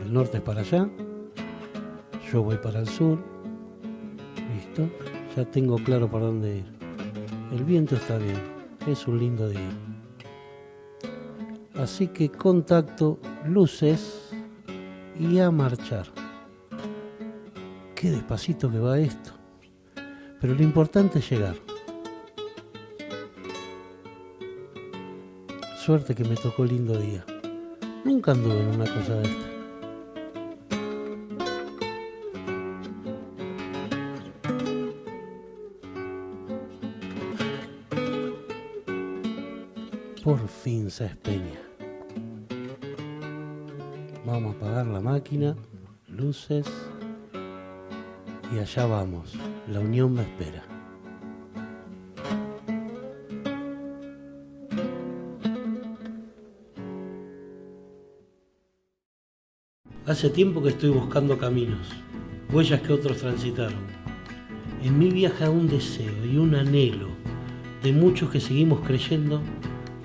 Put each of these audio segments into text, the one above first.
El norte es para allá, yo voy para el sur, listo, ya tengo claro por dónde ir. El viento está bien, es un lindo día. Así que contacto, luces y a marchar. Qué despacito que va esto, pero lo importante es llegar. Suerte que me tocó lindo día. Nunca anduve en una cosa de esta. Por fin se espeña. Vamos a apagar la máquina, luces y allá vamos. La unión me espera. Hace tiempo que estoy buscando caminos, huellas que otros transitaron. En mi viaje un deseo y un anhelo de muchos que seguimos creyendo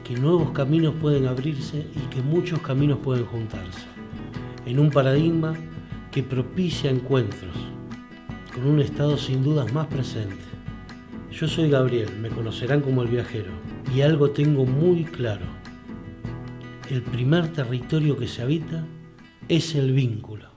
que nuevos caminos pueden abrirse y que muchos caminos pueden juntarse, en un paradigma que propicia encuentros, con un estado sin dudas más presente. Yo soy Gabriel, me conocerán como el viajero, y algo tengo muy claro. El primer territorio que se habita es el vínculo.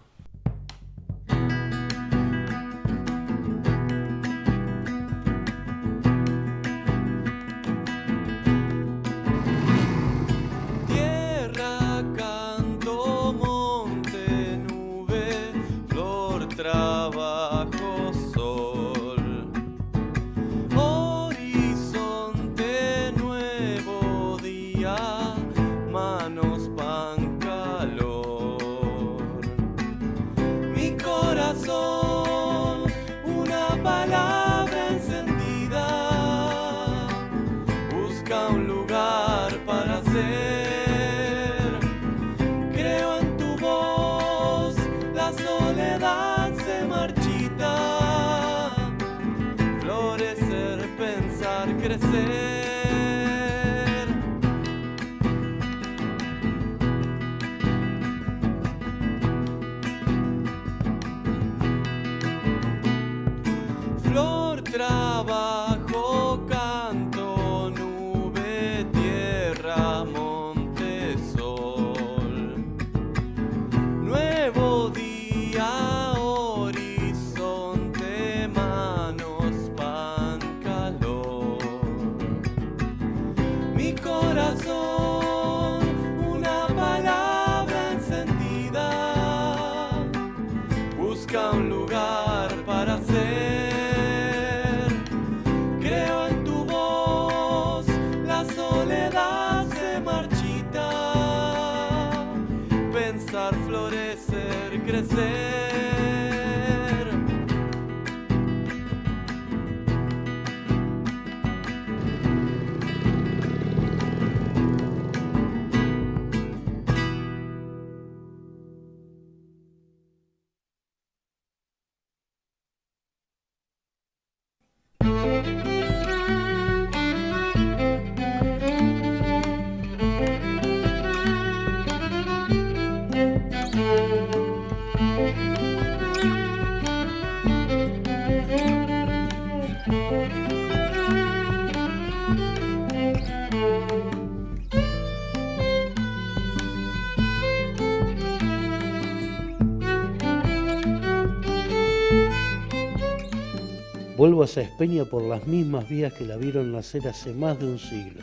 Vuelvo a Saespeña por las mismas vías que la vieron nacer hace más de un siglo.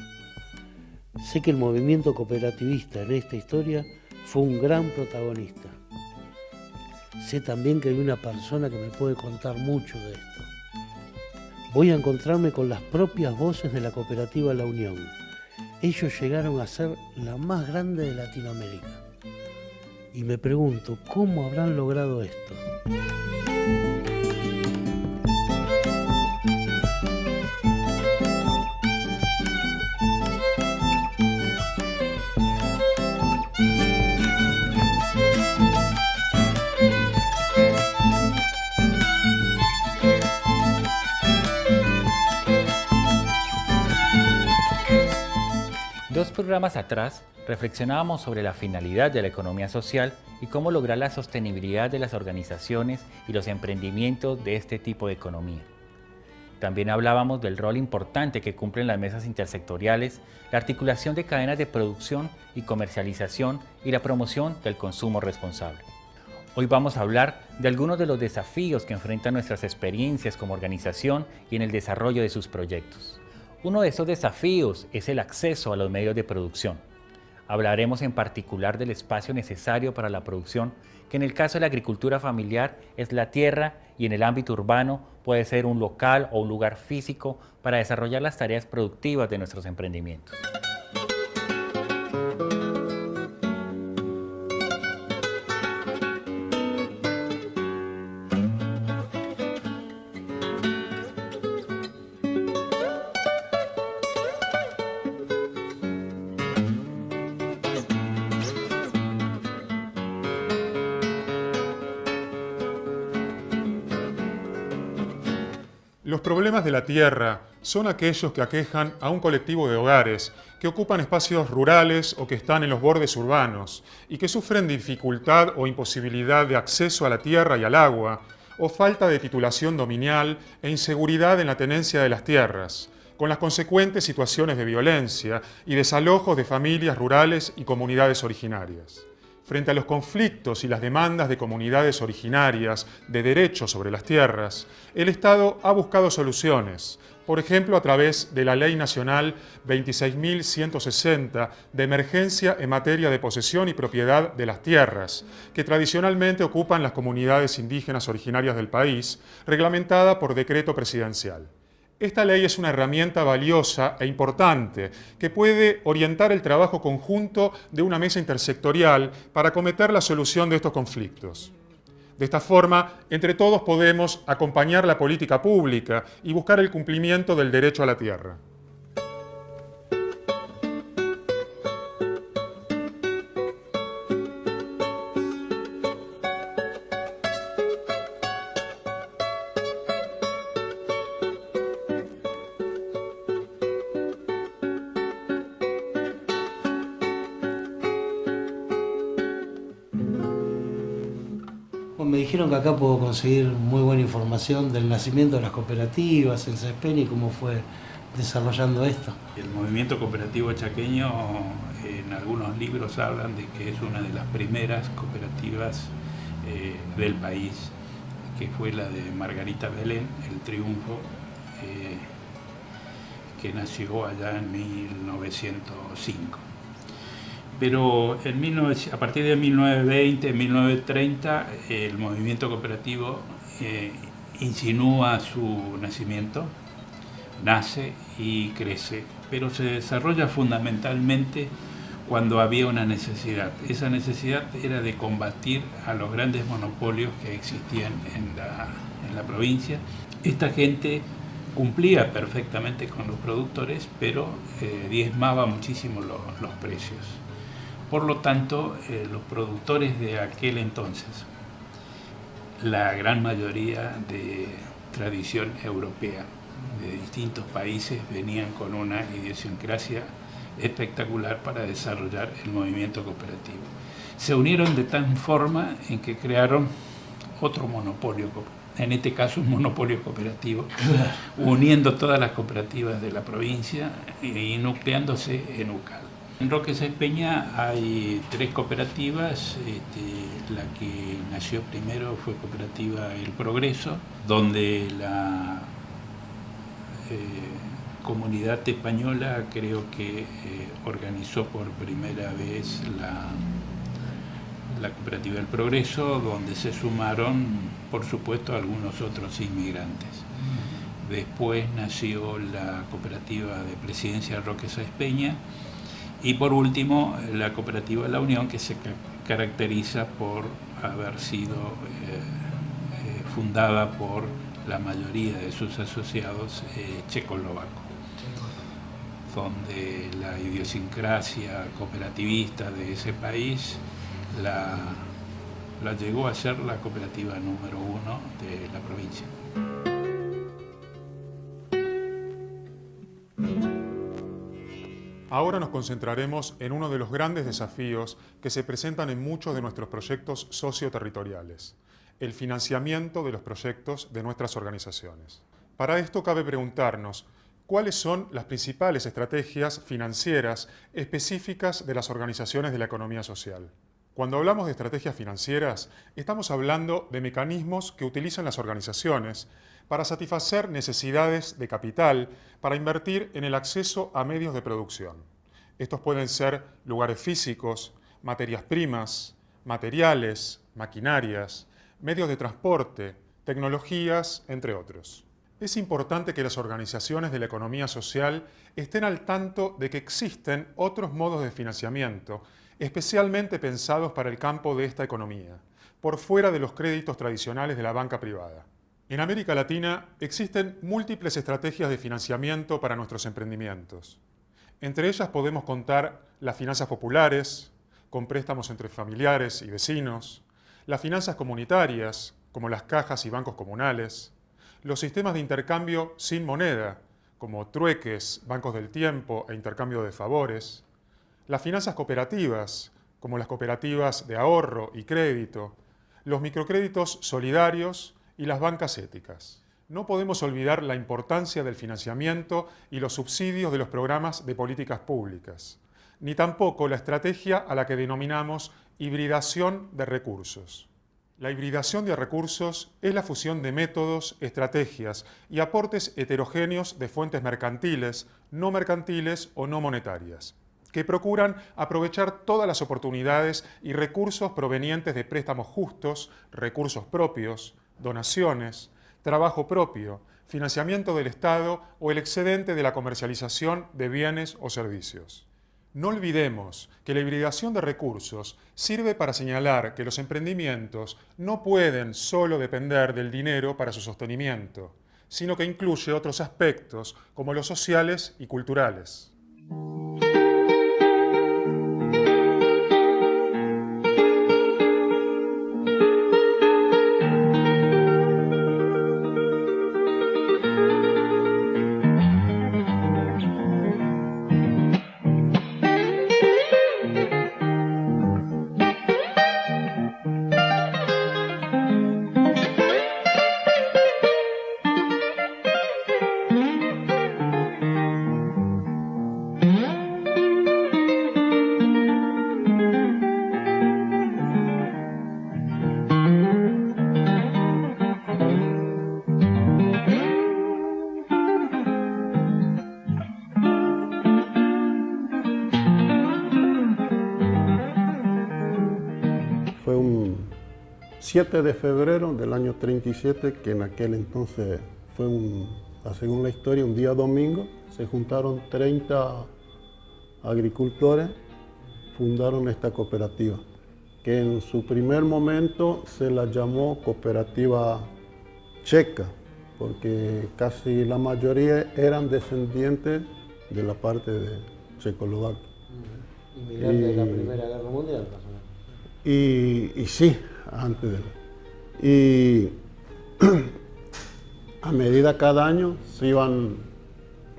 Sé que el movimiento cooperativista en esta historia fue un gran protagonista. Sé también que hay una persona que me puede contar mucho de esto. Voy a encontrarme con las propias voces de la cooperativa La Unión. Ellos llegaron a ser la más grande de Latinoamérica. Y me pregunto, ¿cómo habrán logrado esto? 2 programas atrás, reflexionábamos sobre la finalidad de la economía social y cómo lograr la sostenibilidad de las organizaciones y los emprendimientos de este tipo de economía. También hablábamos del rol importante que cumplen las mesas intersectoriales, la articulación de cadenas de producción y comercialización y la promoción del consumo responsable. Hoy vamos a hablar de algunos de los desafíos que enfrentan nuestras experiencias como organización y en el desarrollo de sus proyectos. Uno de esos desafíos es el acceso a los medios de producción. Hablaremos en particular del espacio necesario para la producción, que en el caso de la agricultura familiar es la tierra y en el ámbito urbano puede ser un local o un lugar físico para desarrollar las tareas productivas de nuestros emprendimientos. Los problemas de la tierra son aquellos que aquejan a un colectivo de hogares que ocupan espacios rurales o que están en los bordes urbanos y que sufren dificultad o imposibilidad de acceso a la tierra y al agua o falta de titulación dominial e inseguridad en la tenencia de las tierras, con las consecuentes situaciones de violencia y desalojos de familias rurales y comunidades originarias. Frente a los conflictos y las demandas de comunidades originarias de derechos sobre las tierras, el Estado ha buscado soluciones, por ejemplo a través de la Ley Nacional 26.160 de emergencia en materia de posesión y propiedad de las tierras, que tradicionalmente ocupan las comunidades indígenas originarias del país, reglamentada por decreto presidencial. Esta ley es una herramienta valiosa e importante que puede orientar el trabajo conjunto de una mesa intersectorial para acometer la solución de estos conflictos. De esta forma, entre todos podemos acompañar la política pública y buscar el cumplimiento del derecho a la tierra. Me dijeron que acá puedo conseguir muy buena información del nacimiento de las cooperativas, el CESPEN y cómo fue desarrollando esto. El movimiento cooperativo chaqueño, en algunos libros hablan de que es una de las primeras cooperativas del país, que fue la de Margarita Belén, El Triunfo, que nació allá en 1905. Pero a partir de 1920, 1930, el movimiento cooperativo insinúa su nacimiento, nace y crece, pero se desarrolla fundamentalmente cuando había una necesidad. Esa necesidad era de combatir a los grandes monopolios que existían en la provincia. Esta gente cumplía perfectamente con los productores, pero diezmaba muchísimo los precios. Por lo tanto, los productores de aquel entonces, la gran mayoría de tradición europea, de distintos países, venían con una idiosincrasia espectacular para desarrollar el movimiento cooperativo. Se unieron de tal forma en que crearon otro monopolio, en este caso un monopolio cooperativo, uniendo todas las cooperativas de la provincia y nucleándose en UCAL. En Roque Sáenz Peña hay 3 cooperativas. La que nació primero fue Cooperativa El Progreso, donde la comunidad española creo que organizó por primera vez la Cooperativa El Progreso, donde se sumaron, por supuesto, algunos otros inmigrantes. Después nació la Cooperativa de Presidencia Roque Sáenz Peña, y por último, la Cooperativa La Unión, que se caracteriza por haber sido fundada por la mayoría de sus asociados checoslovacos, donde la idiosincrasia cooperativista de ese país la llegó a ser la cooperativa número 1 de la provincia. Ahora nos concentraremos en uno de los grandes desafíos que se presentan en muchos de nuestros proyectos socioterritoriales: el financiamiento de los proyectos de nuestras organizaciones. Para esto cabe preguntarnos cuáles son las principales estrategias financieras específicas de las organizaciones de la economía social. Cuando hablamos de estrategias financieras, estamos hablando de mecanismos que utilizan las organizaciones para satisfacer necesidades de capital, para invertir en el acceso a medios de producción. Estos pueden ser lugares físicos, materias primas, materiales, maquinarias, medios de transporte, tecnologías, entre otros. Es importante que las organizaciones de la economía social estén al tanto de que existen otros modos de financiamiento, especialmente pensados para el campo de esta economía, por fuera de los créditos tradicionales de la banca privada. En América Latina existen múltiples estrategias de financiamiento para nuestros emprendimientos. Entre ellas podemos contar las finanzas populares, con préstamos entre familiares y vecinos, las finanzas comunitarias, como las cajas y bancos comunales, los sistemas de intercambio sin moneda, como trueques, bancos del tiempo e intercambio de favores, las finanzas cooperativas, como las cooperativas de ahorro y crédito, los microcréditos solidarios y las bancas éticas. No podemos olvidar la importancia del financiamiento y los subsidios de los programas de políticas públicas, ni tampoco la estrategia a la que denominamos hibridación de recursos. La hibridación de recursos es la fusión de métodos, estrategias y aportes heterogéneos de fuentes mercantiles o no monetarias, que procuran aprovechar todas las oportunidades y recursos provenientes de préstamos justos, recursos propios, donaciones, trabajo propio, financiamiento del Estado o el excedente de la comercialización de bienes o servicios. No olvidemos que la hibridación de recursos sirve para señalar que los emprendimientos no pueden solo depender del dinero para su sostenimiento, sino que incluye otros aspectos como los sociales y culturales. Fue un 7 de febrero del año 37, que en aquel entonces fue, según la historia, un día domingo. Se juntaron 30 agricultores, fundaron esta cooperativa, que en su primer momento se la llamó Cooperativa Checa, porque casi la mayoría eran descendientes de la parte de Checoslovaquia. Inmigrantes de la Primera Guerra Mundial, más o menos. Y sí, antes de y a medida cada año se iban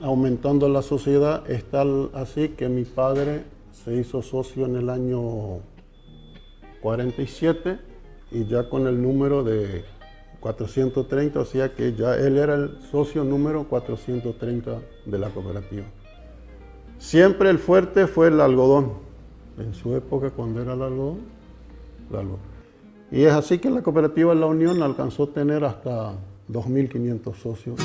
aumentando la sociedad, es tal así que mi padre se hizo socio en el año 47 y ya con el número de 430, o sea que ya él era el socio número 430 de la cooperativa. Siempre el fuerte fue el algodón, en su época cuando era el algodón. Y es así que la cooperativa La Unión alcanzó a tener hasta 2.500 socios.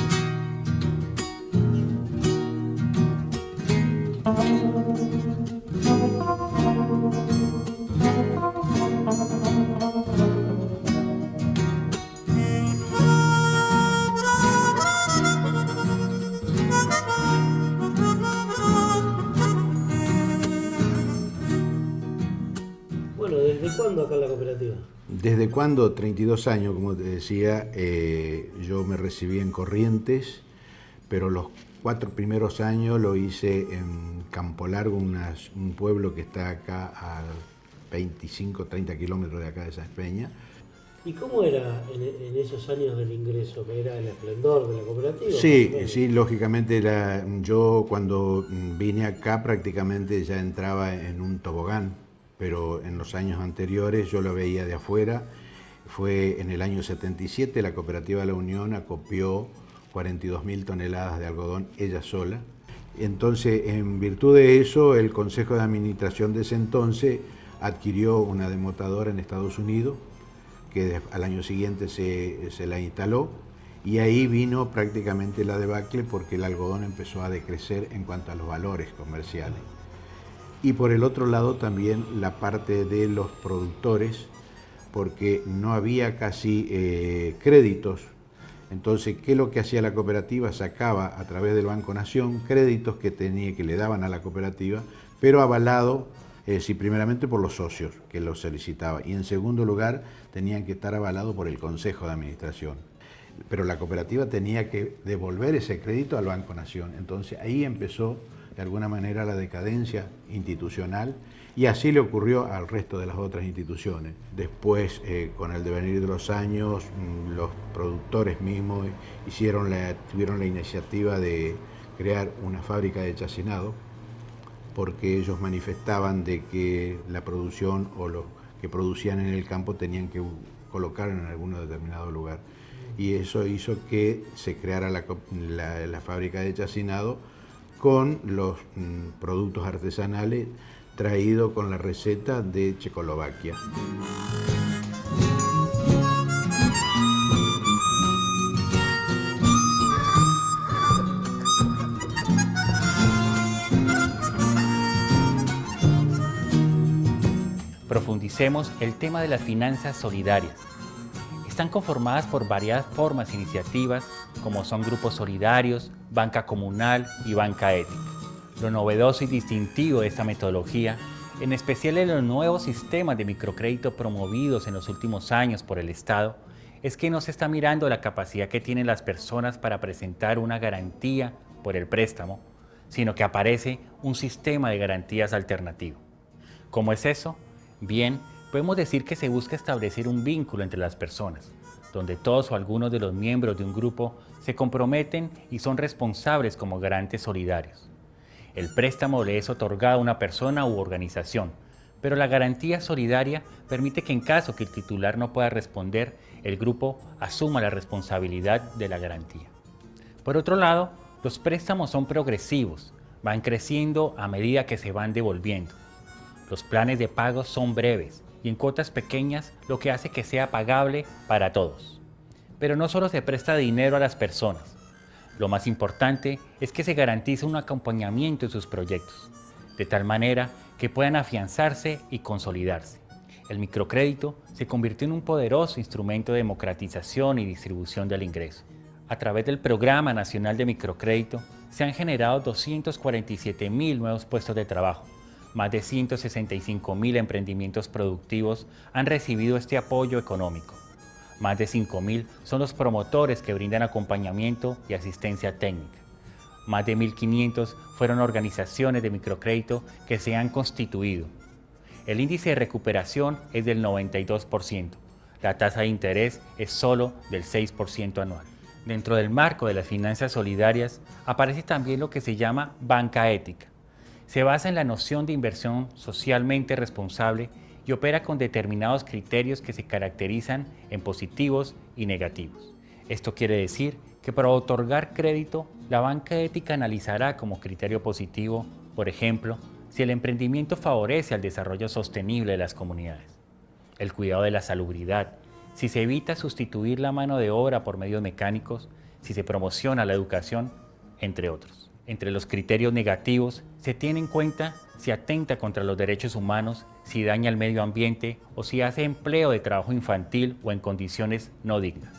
Bueno, ¿desde cuándo acá en la cooperativa? ¿Desde cuándo? 32 años, como te decía. Yo me recibí en Corrientes, pero los 4 primeros años lo hice en Campo Largo, un pueblo que está acá a 25, 30 kilómetros de acá de Sáenz Peña. ¿Y cómo era en esos años del ingreso? ¿Era el esplendor de la cooperativa? Sí, lógicamente yo cuando vine acá prácticamente ya entraba en un tobogán, pero en los años anteriores yo lo veía de afuera. Fue en el año 77, la cooperativa La Unión acopió 42.000 toneladas de algodón ella sola. Entonces, en virtud de eso, el Consejo de Administración de ese entonces adquirió una desmotadora en Estados Unidos, que al año siguiente se la instaló, y ahí vino prácticamente la debacle porque el algodón empezó a decrecer en cuanto a los valores comerciales. Y por el otro lado también la parte de los productores, porque no había casi créditos. Entonces, ¿qué es lo que hacía la cooperativa? Sacaba a través del Banco Nación créditos que le daban a la cooperativa, pero avalado primeramente por los socios que los solicitaban, y en segundo lugar tenían que estar avalados por el Consejo de Administración. Pero la cooperativa tenía que devolver ese crédito al Banco Nación. Entonces ahí empezó de alguna manera la decadencia institucional, y así le ocurrió al resto de las otras instituciones. Después, con el devenir de los años, los productores mismos tuvieron la iniciativa de crear una fábrica de chacinado, porque ellos manifestaban de que la producción o lo que producían en el campo tenían que colocar en algún determinado lugar. Y eso hizo que se creara la fábrica de chacinado con los productos artesanales traídos con la receta de Checoslovaquia. Profundicemos el tema de las finanzas solidarias. Están conformadas por variadas formas e iniciativas, como son grupos solidarios, banca comunal y banca ética. Lo novedoso y distintivo de esta metodología, en especial en los nuevos sistemas de microcrédito promovidos en los últimos años por el Estado, es que no se está mirando la capacidad que tienen las personas para presentar una garantía por el préstamo, sino que aparece un sistema de garantías alternativo. ¿Cómo es eso? Bien, podemos decir que se busca establecer un vínculo entre las personas, donde todos o algunos de los miembros de un grupo se comprometen y son responsables como garantes solidarios. El préstamo le es otorgado a una persona u organización, pero la garantía solidaria permite que en caso que el titular no pueda responder, el grupo asuma la responsabilidad de la garantía. Por otro lado, los préstamos son progresivos, van creciendo a medida que se van devolviendo. Los planes de pago son breves y en cuotas pequeñas, lo que hace que sea pagable para todos. Pero no solo se presta dinero a las personas. Lo más importante es que se garantiza un acompañamiento en sus proyectos, de tal manera que puedan afianzarse y consolidarse. El microcrédito se convirtió en un poderoso instrumento de democratización y distribución del ingreso. A través del Programa Nacional de Microcrédito se han generado 247.000 nuevos puestos de trabajo. Más de 165.000 emprendimientos productivos han recibido este apoyo económico. Más de 5.000 son los promotores que brindan acompañamiento y asistencia técnica. Más de 1.500 fueron organizaciones de microcrédito que se han constituido. El índice de recuperación es del 92%. La tasa de interés es solo del 6% anual. Dentro del marco de las finanzas solidarias aparece también lo que se llama banca ética. Se basa en la noción de inversión socialmente responsable y opera con determinados criterios que se caracterizan en positivos y negativos. Esto quiere decir que para otorgar crédito, la banca ética analizará como criterio positivo, por ejemplo, si el emprendimiento favorece al desarrollo sostenible de las comunidades, el cuidado de la salubridad, si se evita sustituir la mano de obra por medios mecánicos, si se promociona la educación, entre otros. Entre los criterios negativos se tiene en cuenta si atenta contra los derechos humanos, si daña el medio ambiente o si hace empleo de trabajo infantil o en condiciones no dignas.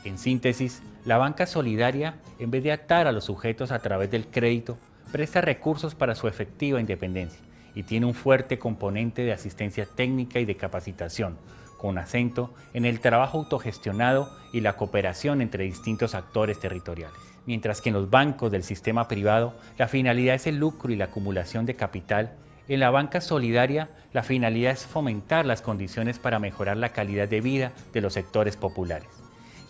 En síntesis, la banca solidaria, en vez de atar a los sujetos a través del crédito, presta recursos para su efectiva independencia y tiene un fuerte componente de asistencia técnica y de capacitación, con acento en el trabajo autogestionado y la cooperación entre distintos actores territoriales. Mientras que en los bancos del sistema privado, la finalidad es el lucro y la acumulación de capital, En la banca solidaria, la finalidad es fomentar las condiciones para mejorar la calidad de vida de los sectores populares.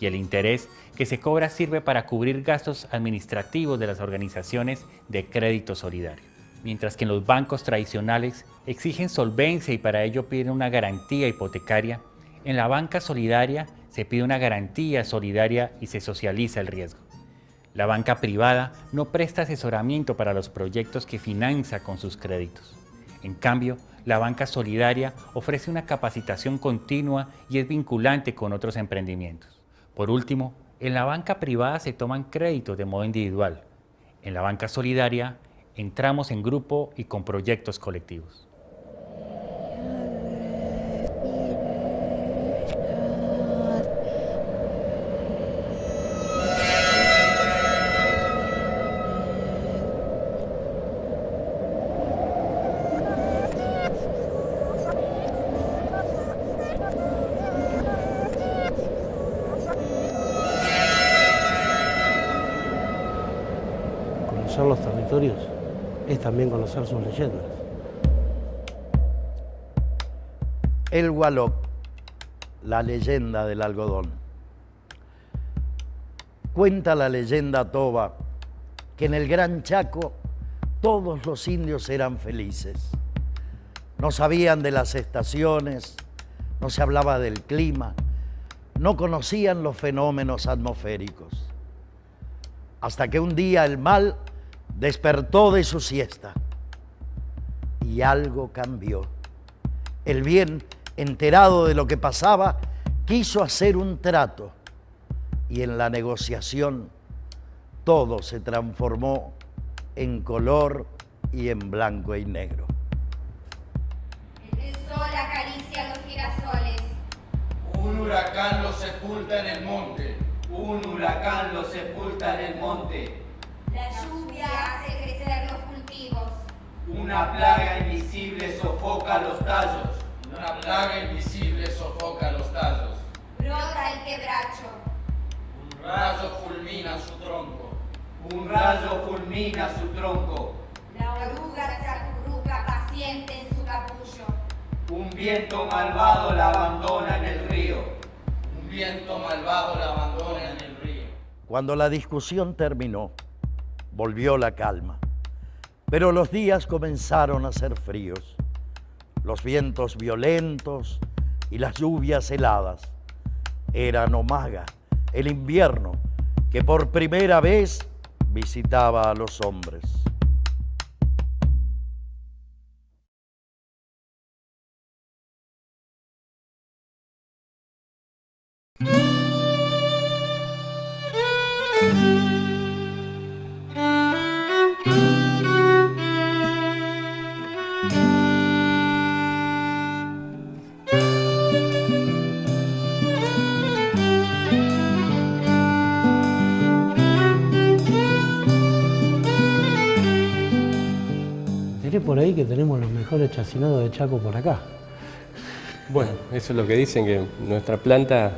Y el interés que se cobra sirve para cubrir gastos administrativos de las organizaciones de crédito solidario. Mientras que en los bancos tradicionales exigen solvencia y para ello piden una garantía hipotecaria, en la banca solidaria se pide una garantía solidaria y se socializa el riesgo. La banca privada no presta asesoramiento para los proyectos que financia con sus créditos. En cambio, la banca solidaria ofrece una capacitación continua y es vinculante con otros emprendimientos. Por último, en la banca privada se toman créditos de modo individual. En la banca solidaria entramos en grupo y con proyectos colectivos. Conocer los territorios es también conocer sus leyendas. El Gualop, la leyenda del algodón. Cuenta la leyenda toba que en el Gran Chaco todos los indios eran felices. No sabían de las estaciones, no se hablaba del clima, no conocían los fenómenos atmosféricos. Hasta que un día el mal despertó de su siesta y algo cambió. El bien, enterado de lo que pasaba, quiso hacer un trato y en la negociación todo se transformó en color y en blanco y negro. El sol acaricia los girasoles. Un huracán los sepulta en el monte. Un huracán los sepulta en el monte. La lluvia hace crecer los cultivos. Una plaga invisible sofoca los tallos. Una plaga invisible sofoca los tallos. Brota el quebracho. Un rayo fulmina su tronco. Un rayo fulmina su tronco. La oruga se acurruca paciente en su capullo. Un viento malvado la abandona en el río. Un viento malvado la abandona en el río. Cuando la discusión terminó, volvió la calma. Pero los días comenzaron a ser fríos. Los vientos violentos y las lluvias heladas. Era Nomaga, el invierno, que por primera vez visitaba a los hombres. Por ahí que tenemos los mejores chacinados de Chaco por acá. Bueno, eso es lo que dicen, que nuestra planta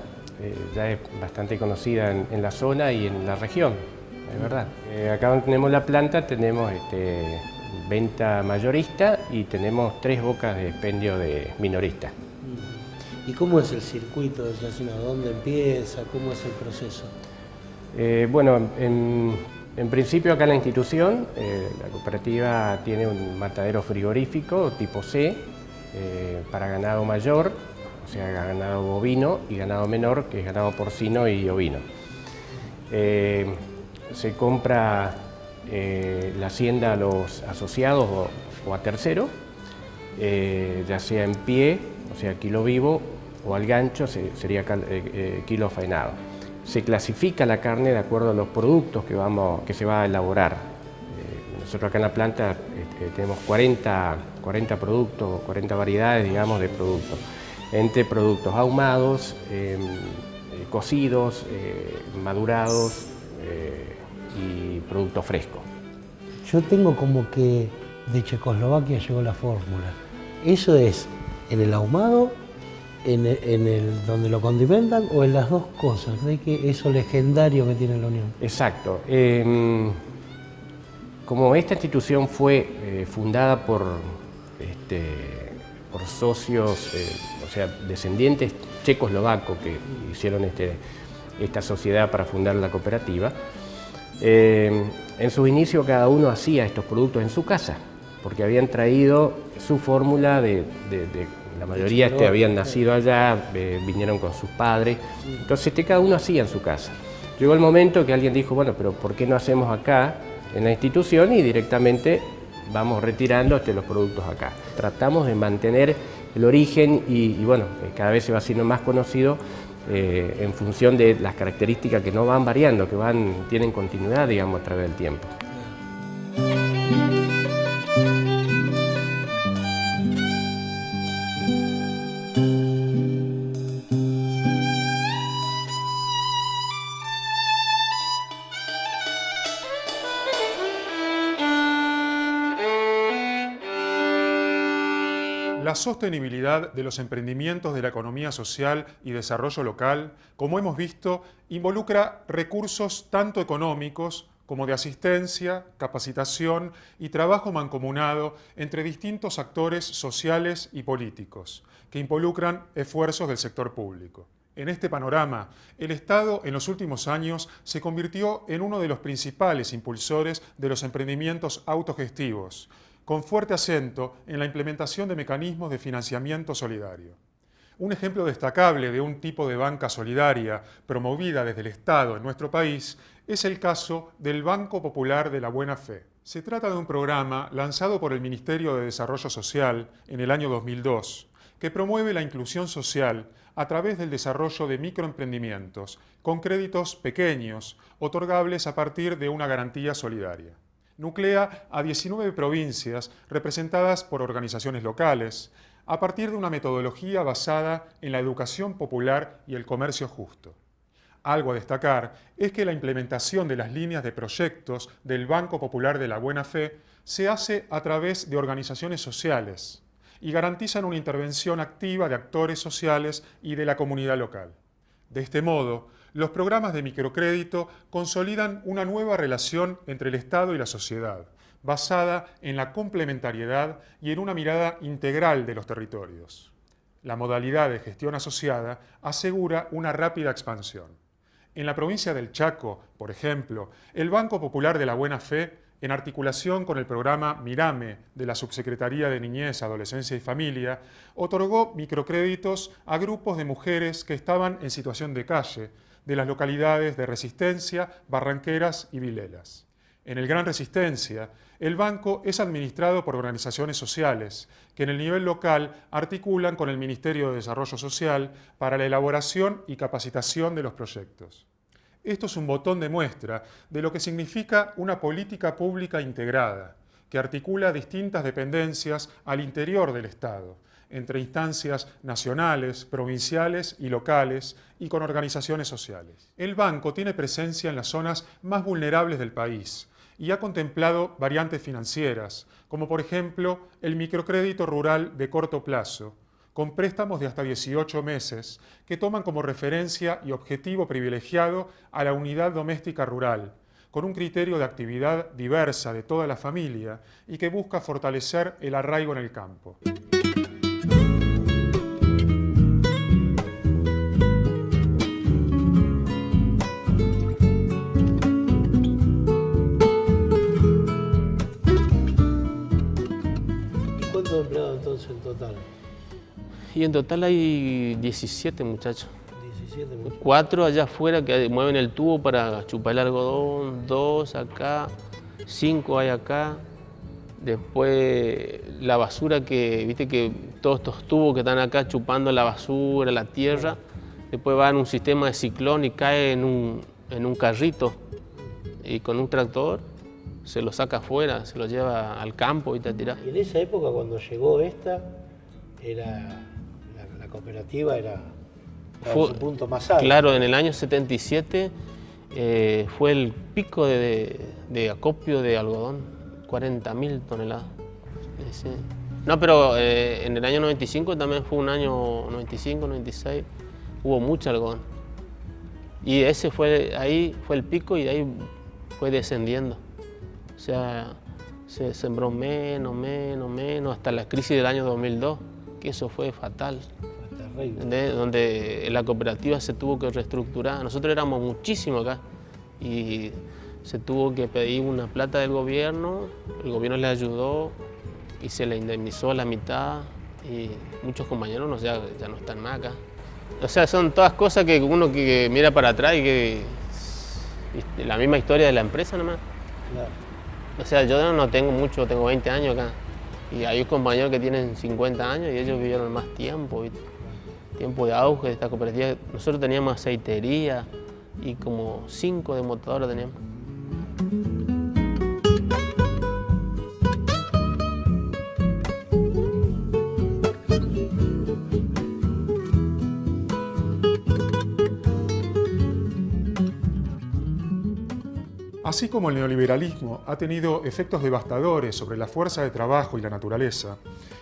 ya es bastante conocida en la zona y en la región, es verdad. Acá donde tenemos la planta tenemos venta mayorista y tenemos 3 bocas de expendio de minorista. ¿Y cómo es el circuito del chacinado? ¿Dónde empieza? ¿Cómo es el proceso? Bueno, en principio acá en la institución, la cooperativa tiene un matadero frigorífico tipo C para ganado mayor, o sea, ganado bovino, y ganado menor, que es ganado porcino y ovino. Se compra la hacienda a los asociados o a terceros, ya sea en pie, o sea, kilo vivo, o al gancho, sería kilo faenado. Se clasifica la carne de acuerdo a los productos que se va a elaborar. Nosotros acá en la planta tenemos 40 productos, 40 variedades, digamos, de productos. Entre productos ahumados, cocidos, madurados y productos frescos. Yo tengo como que de Checoslovaquia llegó la fórmula. ¿Eso es en el ahumado, en el donde lo condimentan, o en las dos cosas? ¿Crees que eso legendario que tiene la Unión? Exacto. Como esta institución fue fundada por por socios, o sea, descendientes checoslovacos que hicieron esta sociedad para fundar la cooperativa. En sus inicios cada uno hacía estos productos en su casa, porque habían traído su fórmula la mayoría habían nacido allá, vinieron con sus padres, entonces cada uno hacía en su casa. Llegó el momento que alguien dijo, bueno, pero ¿por qué no hacemos acá en la institución y directamente vamos retirando los productos acá? Tratamos de mantener el origen y bueno, cada vez se va haciendo más conocido en función de las características que no van variando, que tienen continuidad, digamos, a través del tiempo. La sostenibilidad de los emprendimientos de la economía social y desarrollo local, como hemos visto, involucra recursos tanto económicos como de asistencia, capacitación y trabajo mancomunado entre distintos actores sociales y políticos, que involucran esfuerzos del sector público. En este panorama, el Estado en los últimos años se convirtió en uno de los principales impulsores de los emprendimientos autogestivos, con fuerte acento en la implementación de mecanismos de financiamiento solidario. Un ejemplo destacable de un tipo de banca solidaria promovida desde el Estado en nuestro país es el caso del Banco Popular de la Buena Fe. Se trata de un programa lanzado por el Ministerio de Desarrollo Social en el año 2002, que promueve la inclusión social a través del desarrollo de microemprendimientos con créditos pequeños, otorgables a partir de una garantía solidaria. Nuclea a 19 provincias representadas por organizaciones locales, a partir de una metodología basada en la educación popular y el comercio justo. Algo a destacar es que la implementación de las líneas de proyectos del Banco Popular de la Buena Fe se hace a través de organizaciones sociales y garantizan una intervención activa de actores sociales y de la comunidad local. De este modo, los programas de microcrédito consolidan una nueva relación entre el Estado y la sociedad, basada en la complementariedad y en una mirada integral de los territorios. La modalidad de gestión asociada asegura una rápida expansión. En la provincia del Chaco, por ejemplo, el Banco Popular de la Buena Fe, en articulación con el programa Mirame de la Subsecretaría de Niñez, Adolescencia y Familia, otorgó microcréditos a grupos de mujeres que estaban en situación de calle, de las localidades de Resistencia, Barranqueras y Vilelas. En el Gran Resistencia, el banco es administrado por organizaciones sociales que en el nivel local articulan con el Ministerio de Desarrollo Social para la elaboración y capacitación de los proyectos. Esto es un botón de muestra de lo que significa una política pública integrada, que articula distintas dependencias al interior del Estado, entre instancias nacionales, provinciales y locales, y con organizaciones sociales. El banco tiene presencia en las zonas más vulnerables del país y ha contemplado variantes financieras, como por ejemplo el microcrédito rural de corto plazo, con préstamos de hasta 18 meses, que toman como referencia y objetivo privilegiado a la unidad doméstica rural, con un criterio de actividad diversa de toda la familia y que busca fortalecer el arraigo en el campo. ¿Cuántos empleados entonces en total? Y en total hay 17 muchachos. 17 muchachos. 4 allá afuera que mueven el tubo para chupar el algodón, 2 acá, 5 hay acá. Después la basura que, viste que todos estos tubos que están acá chupando la basura, la tierra, después va en un sistema de ciclón y cae en un carrito y con un tractor se lo saca afuera, se lo lleva al campo y te tira. Y en esa época cuando llegó esta, la cooperativa era su punto más alto. Claro, en el año 77 fue el pico de acopio de algodón, 40.000 toneladas. Sí. No, pero en el año 95 también fue un año 95, 96, hubo mucho algodón. Y ahí fue el pico y de ahí fue descendiendo. O sea, se sembró menos, hasta la crisis del año 2002, que eso fue fatal. Donde la cooperativa se tuvo que reestructurar. Nosotros éramos muchísimos acá y se tuvo que pedir una plata del gobierno, el gobierno le ayudó y se le indemnizó la mitad y muchos compañeros ya no están más acá. O sea, son todas cosas que uno que mira para atrás y que la misma historia de la empresa nomás. Claro. O sea, yo no tengo mucho, tengo 20 años acá y hay compañeros que tienen 50 años y ellos vivieron más tiempo, ¿viste? Tiempo de auge de esta cooperativa. Nosotros teníamos aceitería y como 5 desmotadoras teníamos. Así como el neoliberalismo ha tenido efectos devastadores sobre la fuerza de trabajo y la naturaleza,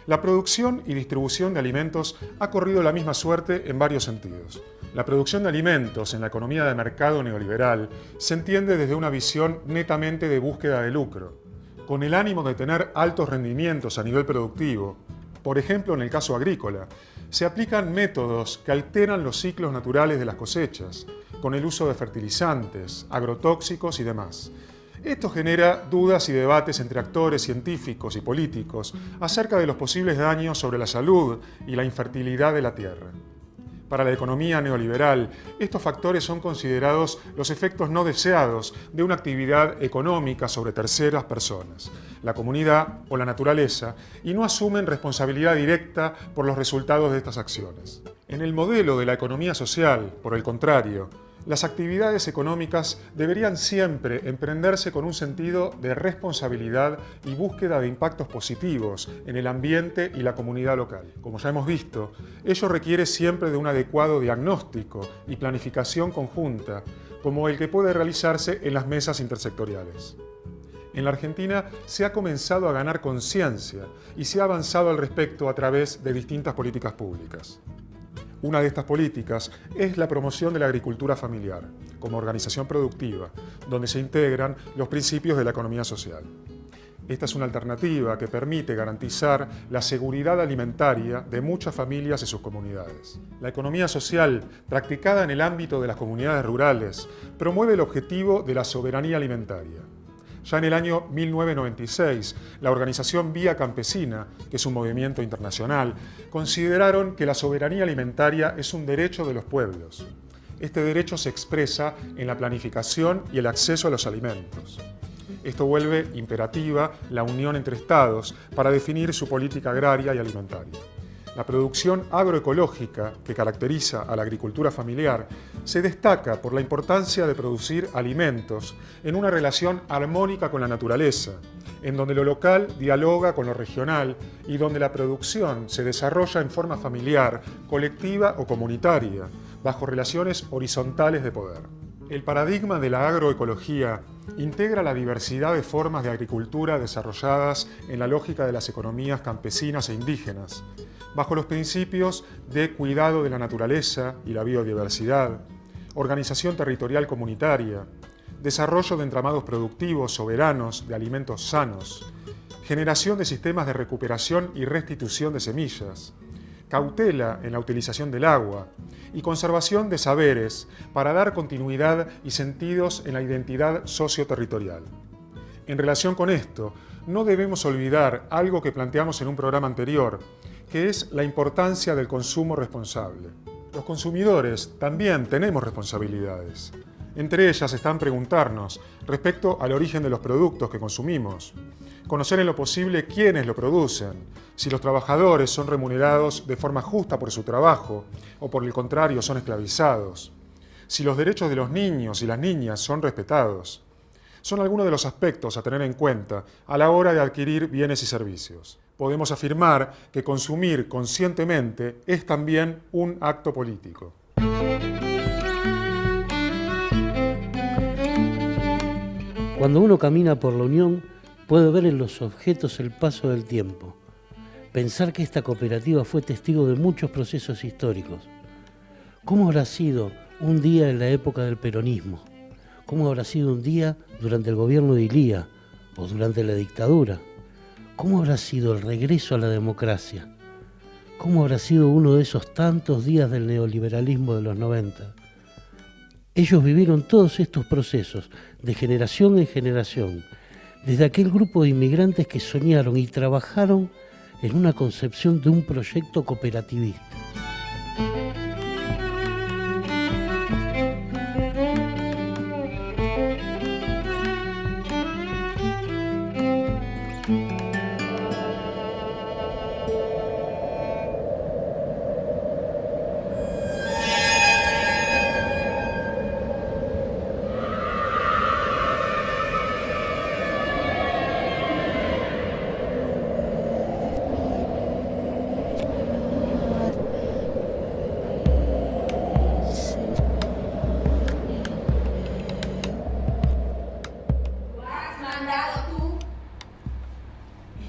la producción y distribución de alimentos ha corrido la misma suerte en varios sentidos. La producción de alimentos en la economía de mercado neoliberal se entiende desde una visión netamente de búsqueda de lucro, con el ánimo de tener altos rendimientos a nivel productivo. Por ejemplo, en el caso agrícola, se aplican métodos que alteran los ciclos naturales de las cosechas, con el uso de fertilizantes, agrotóxicos y demás. Esto genera dudas y debates entre actores científicos y políticos acerca de los posibles daños sobre la salud y la infertilidad de la tierra. Para la economía neoliberal, estos factores son considerados los efectos no deseados de una actividad económica sobre terceras personas, la comunidad o la naturaleza, y no asumen responsabilidad directa por los resultados de estas acciones. En el modelo de la economía social, por el contrario, las actividades económicas deberían siempre emprenderse con un sentido de responsabilidad y búsqueda de impactos positivos en el ambiente y la comunidad local. Como ya hemos visto, ello requiere siempre de un adecuado diagnóstico y planificación conjunta, como el que puede realizarse en las mesas intersectoriales. En la Argentina se ha comenzado a ganar conciencia y se ha avanzado al respecto a través de distintas políticas públicas. Una de estas políticas es la promoción de la agricultura familiar, como organización productiva, donde se integran los principios de la economía social. Esta es una alternativa que permite garantizar la seguridad alimentaria de muchas familias y sus comunidades. La economía social, practicada en el ámbito de las comunidades rurales, promueve el objetivo de la soberanía alimentaria. Ya en el año 1996, la organización Vía Campesina, que es un movimiento internacional, consideraron que la soberanía alimentaria es un derecho de los pueblos. Este derecho se expresa en la planificación y el acceso a los alimentos. Esto vuelve imperativa la unión entre estados para definir su política agraria y alimentaria. La producción agroecológica, que caracteriza a la agricultura familiar, se destaca por la importancia de producir alimentos en una relación armónica con la naturaleza, en donde lo local dialoga con lo regional y donde la producción se desarrolla en forma familiar, colectiva o comunitaria, bajo relaciones horizontales de poder. El paradigma de la agroecología integra la diversidad de formas de agricultura desarrolladas en la lógica de las economías campesinas e indígenas, bajo los principios de cuidado de la naturaleza y la biodiversidad, organización territorial comunitaria, desarrollo de entramados productivos soberanos de alimentos sanos, generación de sistemas de recuperación y restitución de semillas, cautela en la utilización del agua y conservación de saberes para dar continuidad y sentidos en la identidad socioterritorial. En relación con esto, no debemos olvidar algo que planteamos en un programa anterior, que es la importancia del consumo responsable. Los consumidores también tenemos responsabilidades. Entre ellas están preguntarnos respecto al origen de los productos que consumimos, conocer en lo posible quiénes lo producen, si los trabajadores son remunerados de forma justa por su trabajo o por el contrario son esclavizados, si los derechos de los niños y las niñas son respetados. Son algunos de los aspectos a tener en cuenta a la hora de adquirir bienes y servicios. Podemos afirmar que consumir conscientemente es también un acto político. Cuando uno camina por la Unión, puede ver en los objetos el paso del tiempo. Pensar que esta cooperativa fue testigo de muchos procesos históricos. ¿Cómo habrá sido un día en la época del peronismo? ¿Cómo habrá sido un día durante el gobierno de Ilía o durante la dictadura? ¿Cómo habrá sido el regreso a la democracia? ¿Cómo habrá sido uno de esos tantos días del neoliberalismo de los 90? Ellos vivieron todos estos procesos de generación en generación, desde aquel grupo de inmigrantes que soñaron y trabajaron en una concepción de un proyecto cooperativista.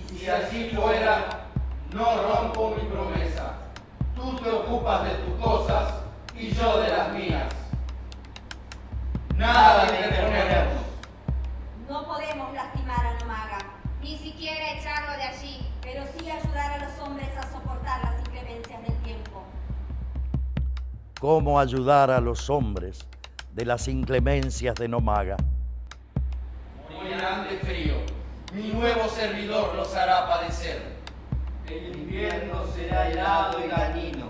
Si así fuera, no rompo mi promesa. Tú te ocupas de tus cosas y yo de las mías. Nada de interponernos. No podemos lastimar a Nomaga, ni siquiera echarlo de allí, pero sí ayudar a los hombres a soportar las inclemencias del tiempo. ¿Cómo ayudar a los hombres de las inclemencias de Nomaga? Muy grande frío. Mi nuevo servidor los hará padecer. El invierno será helado y dañino.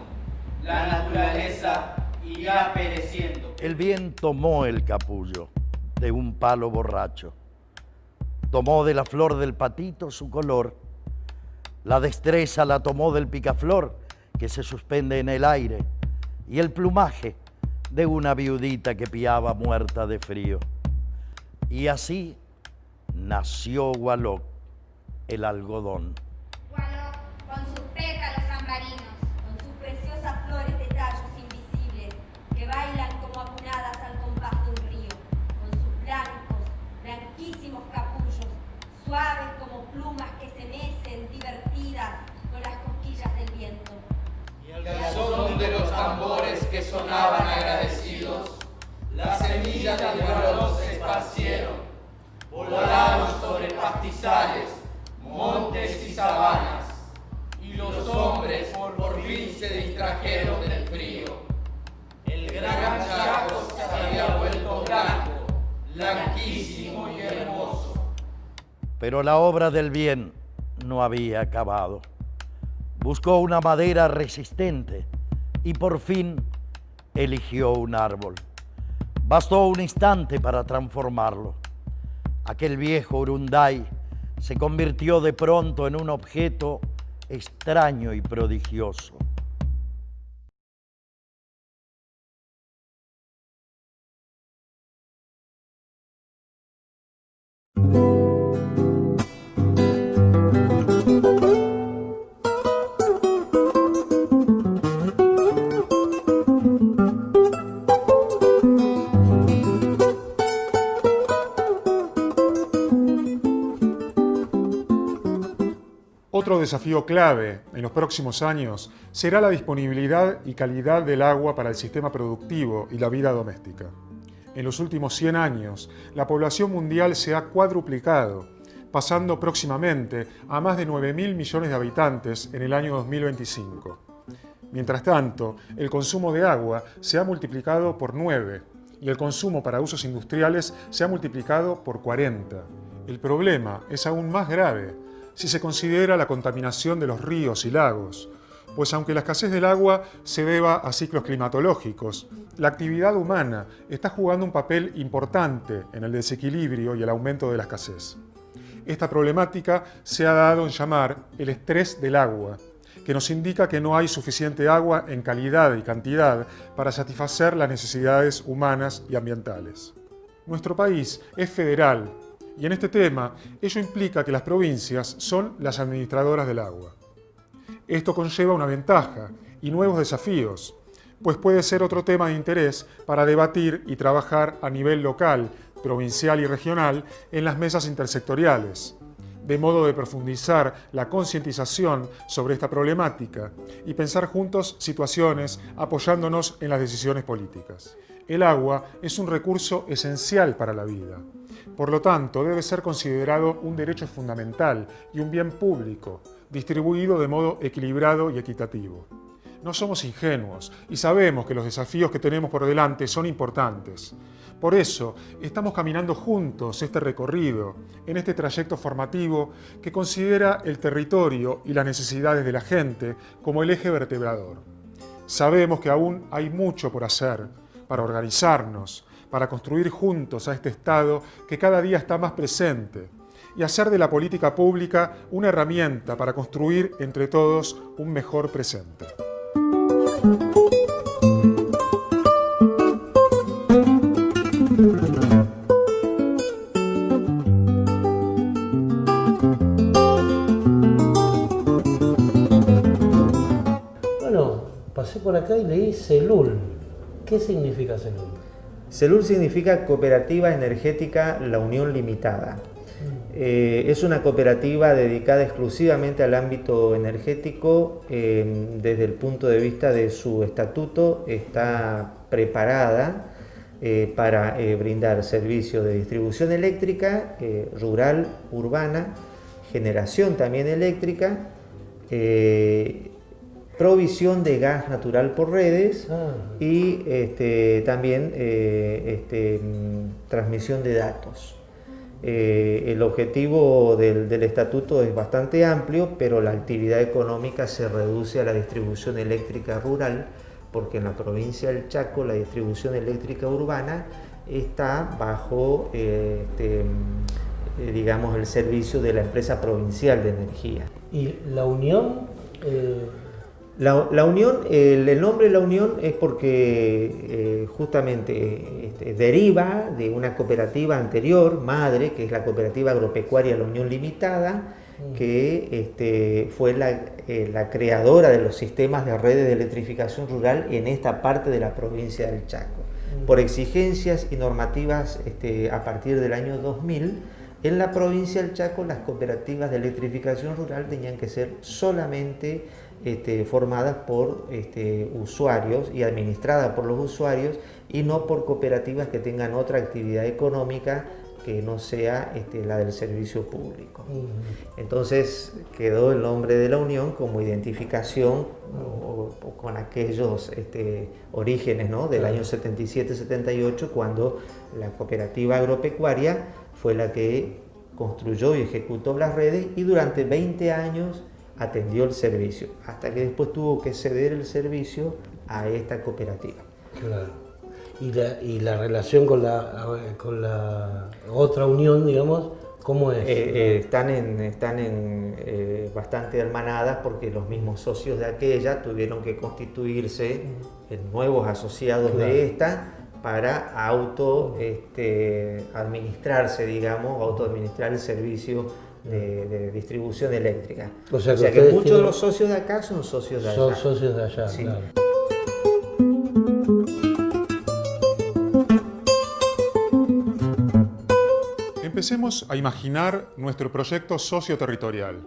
La naturaleza irá pereciendo. El bien tomó el capullo de un palo borracho. Tomó de la flor del patito su color. La destreza la tomó del picaflor que se suspende en el aire y el plumaje de una viudita que piaba muerta de frío. Y así nació Gualoc, el algodón. Gualoc, con sus pétalos ambarinos, con sus preciosas flores de tallos invisibles, que bailan como acunadas al compás de un río, con sus blancos, blanquísimos capullos, suaves como plumas que se mecen divertidas con las cosquillas del viento. Y al son de los tambores que sonaban agradecidos, las semillas del Gualoc se esparcieron. Volaron sobre pastizales, montes y sabanas, y los hombres por fin se distrajeron del frío. El gran Chaco se había vuelto blanco, blanquísimo y hermoso. Pero la obra del bien no había acabado. Buscó una madera resistente y por fin eligió un árbol. Bastó un instante para transformarlo. Aquel viejo Urunday se convirtió de pronto en un objeto extraño y prodigioso. Otro desafío clave en los próximos años será la disponibilidad y calidad del agua para el sistema productivo y la vida doméstica. En los últimos 100 años, la población mundial se ha cuadruplicado, pasando próximamente a más de 9.000 millones de habitantes en el año 2025. Mientras tanto, el consumo de agua se ha multiplicado por 9 y el consumo para usos industriales se ha multiplicado por 40. El problema es aún más grave si se considera la contaminación de los ríos y lagos, pues aunque la escasez del agua se deba a ciclos climatológicos, la actividad humana está jugando un papel importante en el desequilibrio y el aumento de la escasez. Esta problemática se ha dado en llamar el estrés del agua, que nos indica que no hay suficiente agua en calidad y cantidad para satisfacer las necesidades humanas y ambientales. Nuestro país es federal, y en este tema, ello implica que las provincias son las administradoras del agua. Esto conlleva una ventaja y nuevos desafíos, pues puede ser otro tema de interés para debatir y trabajar a nivel local, provincial y regional en las mesas intersectoriales, de modo de profundizar la concientización sobre esta problemática y pensar juntos situaciones apoyándonos en las decisiones políticas. El agua es un recurso esencial para la vida. Por lo tanto, debe ser considerado un derecho fundamental y un bien público, distribuido de modo equilibrado y equitativo. No somos ingenuos y sabemos que los desafíos que tenemos por delante son importantes. Por eso, estamos caminando juntos este recorrido, en este trayecto formativo que considera el territorio y las necesidades de la gente como el eje vertebrador. Sabemos que aún hay mucho por hacer para organizarnos, para construir juntos a este Estado que cada día está más presente y hacer de la política pública una herramienta para construir entre todos un mejor presente. Bueno, pasé por acá y leí CELUL. ¿Qué significa CELUL? CELUL significa Cooperativa Energética La Unión Limitada. Es una cooperativa dedicada exclusivamente al ámbito energético. Desde el punto de vista de su estatuto, está preparada para brindar servicios de distribución eléctrica, rural, urbana, generación también eléctrica, provisión de gas natural por redes y también transmisión de datos. El objetivo del estatuto es bastante amplio, pero la actividad económica se reduce a la distribución eléctrica rural, porque en la provincia del Chaco la distribución eléctrica urbana está bajo digamos, el servicio de la empresa provincial de energía. ¿Y la unión? La unión, el nombre de la unión es porque justamente deriva de una cooperativa anterior, madre, que es la Cooperativa Agropecuaria La Unión Limitada, que fue la creadora de los sistemas de redes de electrificación rural en esta parte de la provincia del Chaco. Por exigencias y normativas a partir del año 2000, en la provincia del Chaco las cooperativas de electrificación rural tenían que ser solamente formadas por usuarios y administradas por los usuarios y no por cooperativas que tengan otra actividad económica que no sea la del servicio público. Entonces quedó el nombre de la unión como identificación o con aquellos orígenes, ¿no?, del año 77-78, cuando la cooperativa agropecuaria fue la que construyó y ejecutó las redes y durante 20 años atendió el servicio, hasta que después tuvo que ceder el servicio a esta cooperativa. Claro. ¿Y la relación con la otra unión, digamos, cómo es? Están bastante hermanadas, porque los mismos socios de aquella tuvieron que constituirse en nuevos asociados de esta para administrarse, digamos, autoadministrar el servicio de distribución eléctrica. O sea que muchos de los socios de acá son socios de allá. Son socios de allá, sí. Claro. Empecemos a imaginar nuestro proyecto socioterritorial,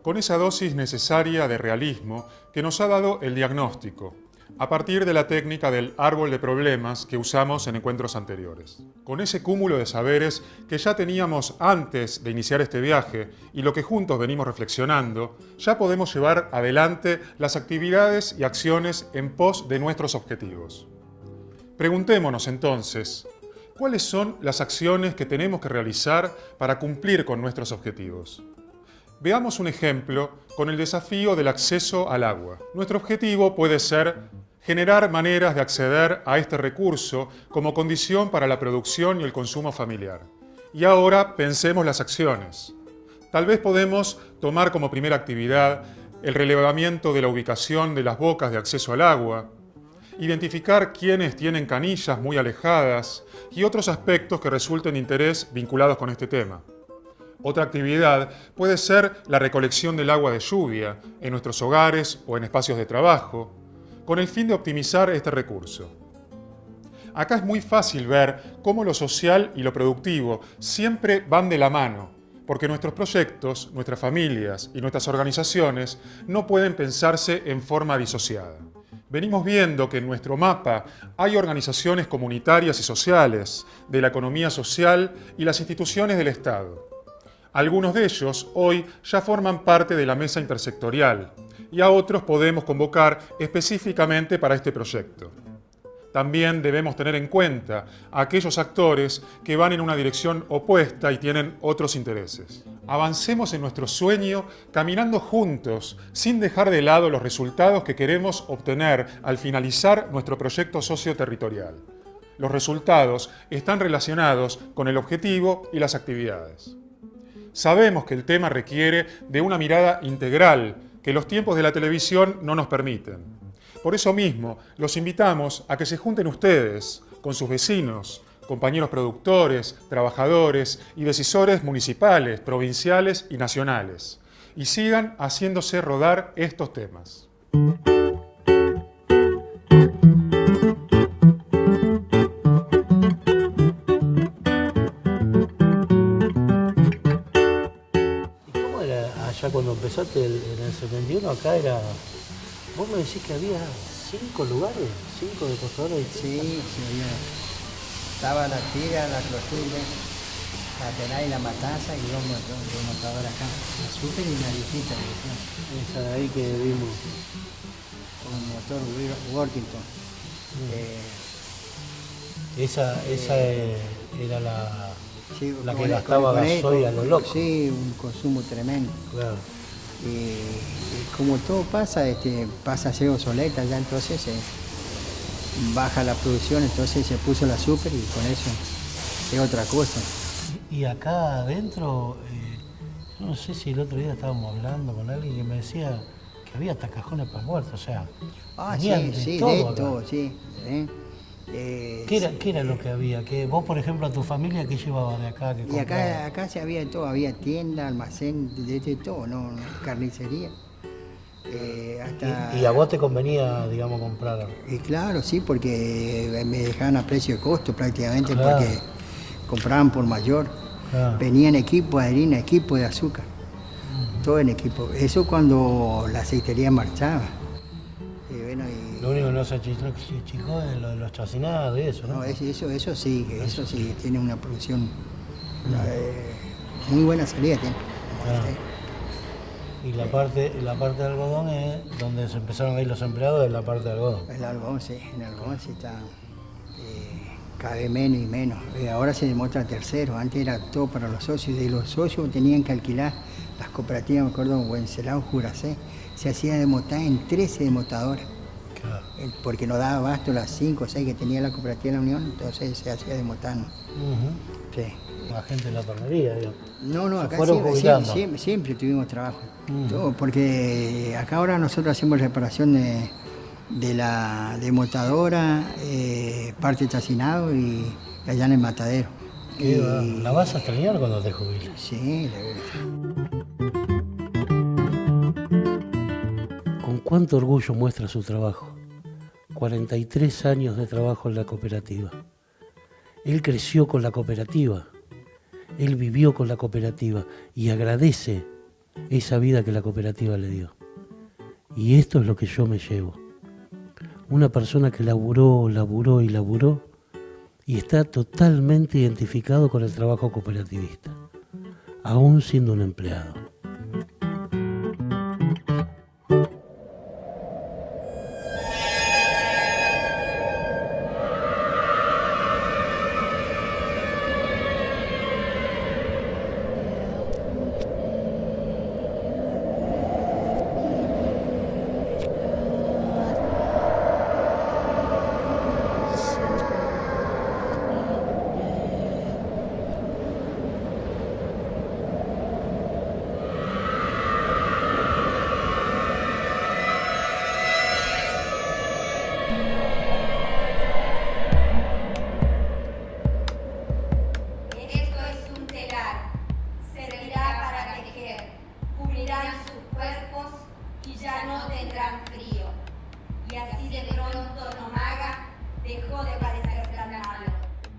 con esa dosis necesaria de realismo que nos ha dado el diagnóstico, a partir de la técnica del árbol de problemas que usamos en encuentros anteriores. Con ese cúmulo de saberes que ya teníamos antes de iniciar este viaje y lo que juntos venimos reflexionando, ya podemos llevar adelante las actividades y acciones en pos de nuestros objetivos. Preguntémonos entonces, ¿cuáles son las acciones que tenemos que realizar para cumplir con nuestros objetivos? Veamos un ejemplo con el desafío del acceso al agua. Nuestro objetivo puede ser generar maneras de acceder a este recurso como condición para la producción y el consumo familiar. Y ahora pensemos las acciones. Tal vez podemos tomar como primera actividad el relevamiento de la ubicación de las bocas de acceso al agua, identificar quiénes tienen canillas muy alejadas y otros aspectos que resulten de interés vinculados con este tema. Otra actividad puede ser la recolección del agua de lluvia en nuestros hogares o en espacios de trabajo, con el fin de optimizar este recurso. Acá es muy fácil ver cómo lo social y lo productivo siempre van de la mano, porque nuestros proyectos, nuestras familias y nuestras organizaciones no pueden pensarse en forma disociada. venimos viendo que en nuestro mapa hay organizaciones comunitarias y sociales de la economía social y las instituciones del Estado. Algunos de ellos hoy ya forman parte de la mesa intersectorial y a otros podemos convocar específicamente para este proyecto. También debemos tener en cuenta a aquellos actores que van en una dirección opuesta y tienen otros intereses. Avancemos en nuestro sueño caminando juntos, sin dejar de lado los resultados que queremos obtener al finalizar nuestro proyecto socioterritorial. Los resultados están relacionados con el objetivo y las actividades. Sabemos que el tema requiere de una mirada integral que los tiempos de la televisión no nos permiten. Por eso mismo, los invitamos a que se junten ustedes con sus vecinos, compañeros productores, trabajadores y decisores municipales, provinciales y nacionales, y sigan haciéndose rodar estos temas. ¿Y cómo era allá cuando empezaste en el 71? Acá era... Vos me decís que había 5 lugares, 5 demostradoras. Sí, había. Estaba la Tira, la Clotilde, la Terá y la Matanza y dos demostradoras acá. La Super y la Viejita. Esa de ahí que vimos. Con motor Workington. Esa era la que gastaba gasoil a lo loco. Sí, un consumo tremendo. Claro. Y como todo pasa, pasa a ser obsoleta ya, entonces baja la producción, entonces se puso la Super y con eso es otra cosa. Y acá adentro, yo no sé si el otro día estábamos hablando con alguien que me decía que había hasta cajones para muertos, o sea, tenían de todo, sí. ¿Qué era lo que había? Que vos, por ejemplo, a tu familia, ¿qué llevabas de acá? Y acá se había de todo, había tienda, almacén, de todo, ¿no? Carnicería. ¿Y a vos te convenía, digamos, comprar? Y claro, sí, porque me dejaban a precio de costo prácticamente, claro. Porque compraban por mayor. Claro. Venían equipo de harina, equipo de azúcar, todo en equipo. Eso cuando la aceitería marchaba. Lo único que no se achicó es lo de los chacinados y eso, ¿no? No, eso sí, tiene una producción, muy buena salida tiene. Y la parte de algodón es donde se empezaron a ir los empleados, es la parte de algodón. El algodón sí está cada vez menos y menos. Ahora se demuestra tercero, antes era todo para los socios, y los socios tenían que alquilar las cooperativas, me acuerdo, en Wenceslao, Juracé, se hacía demostrar en 13 demostradoras. Claro. Porque no daba abasto las 5 o 6 que tenía la cooperativa de la Unión, entonces se hacía demostrar. Sí. La gente de la tornería, digamos. No, acá siempre tuvimos trabajo. Todo, porque acá ahora nosotros hacemos reparación de la demostadora, parte chacinado y allá en el matadero. ¿La vas a extrañar cuando te jubiles? Sí, la verdad. Con cuánto orgullo muestra su trabajo. 43 años de trabajo en la cooperativa. Él creció con la cooperativa. Él vivió con la cooperativa y agradece esa vida que la cooperativa le dio. Y esto es lo que yo me llevo. Una persona que laburó y está totalmente identificado con el trabajo cooperativista, aún siendo un empleado.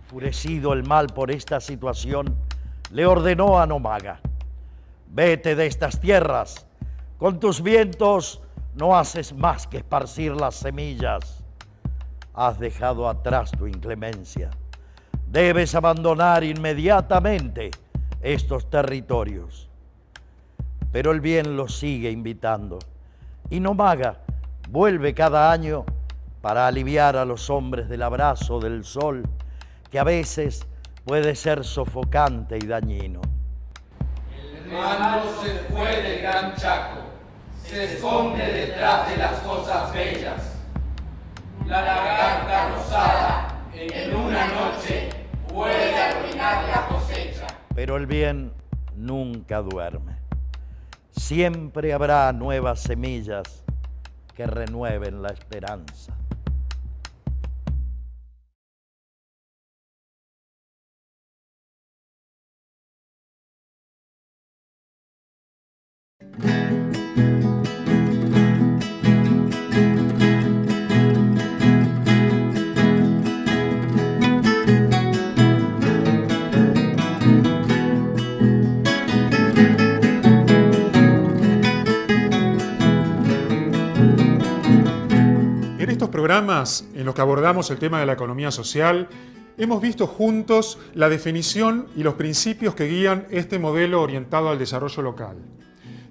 Enfurecido el mal por esta situación, le ordenó a Nomaga: vete de estas tierras, con tus vientos no haces más que esparcir las semillas. Has dejado atrás tu inclemencia. Debes abandonar inmediatamente estos territorios. Pero el bien los sigue invitando. Y Nomaga vuelve cada año para aliviar a los hombres del abrazo del sol, que a veces puede ser sofocante y dañino. El mando se fue del Gran Chaco, se esconde detrás de las cosas bellas. La lagarta rosada en una noche puede arruinar la cosecha. Pero el bien nunca duerme. Siempre habrá nuevas semillas que renueven la esperanza. En estos programas en los que abordamos el tema de la economía social, hemos visto juntos la definición y los principios que guían este modelo orientado al desarrollo local.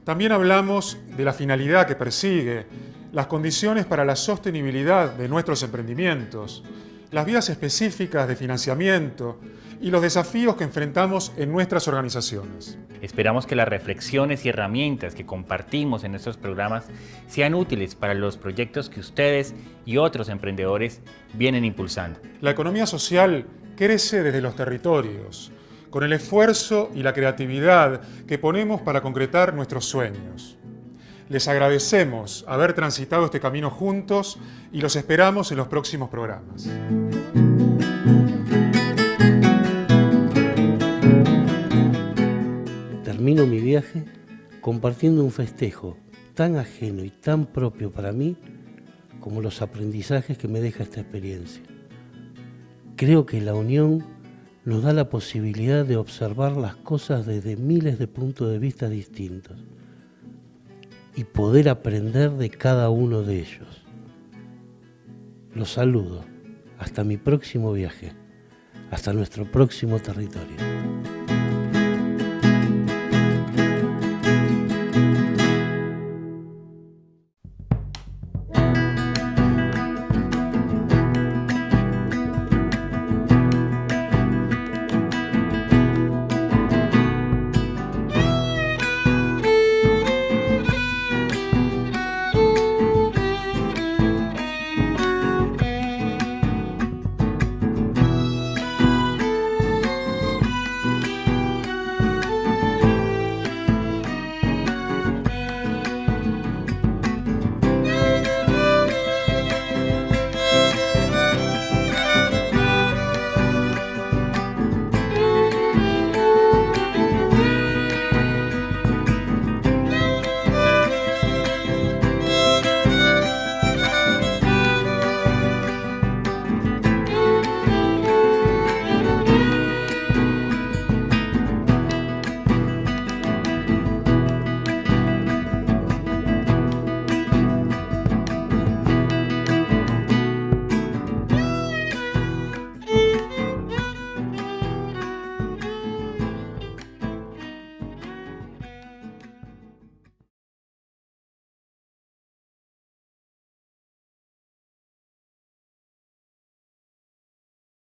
También hablamos de la finalidad que persigue, las condiciones para la sostenibilidad de nuestros emprendimientos, las vías específicas de financiamiento y los desafíos que enfrentamos en nuestras organizaciones. Esperamos que las reflexiones y herramientas que compartimos en estos programas sean útiles para los proyectos que ustedes y otros emprendedores vienen impulsando. La economía social crece desde los territorios, con el esfuerzo y la creatividad que ponemos para concretar nuestros sueños. Les agradecemos haber transitado este camino juntos y los esperamos en los próximos programas. Termino mi viaje compartiendo un festejo tan ajeno y tan propio para mí como los aprendizajes que me deja esta experiencia. Creo que la unión nos da la posibilidad de observar las cosas desde miles de puntos de vista distintos y poder aprender de cada uno de ellos. Los saludo. Hasta mi próximo viaje. Hasta nuestro próximo territorio.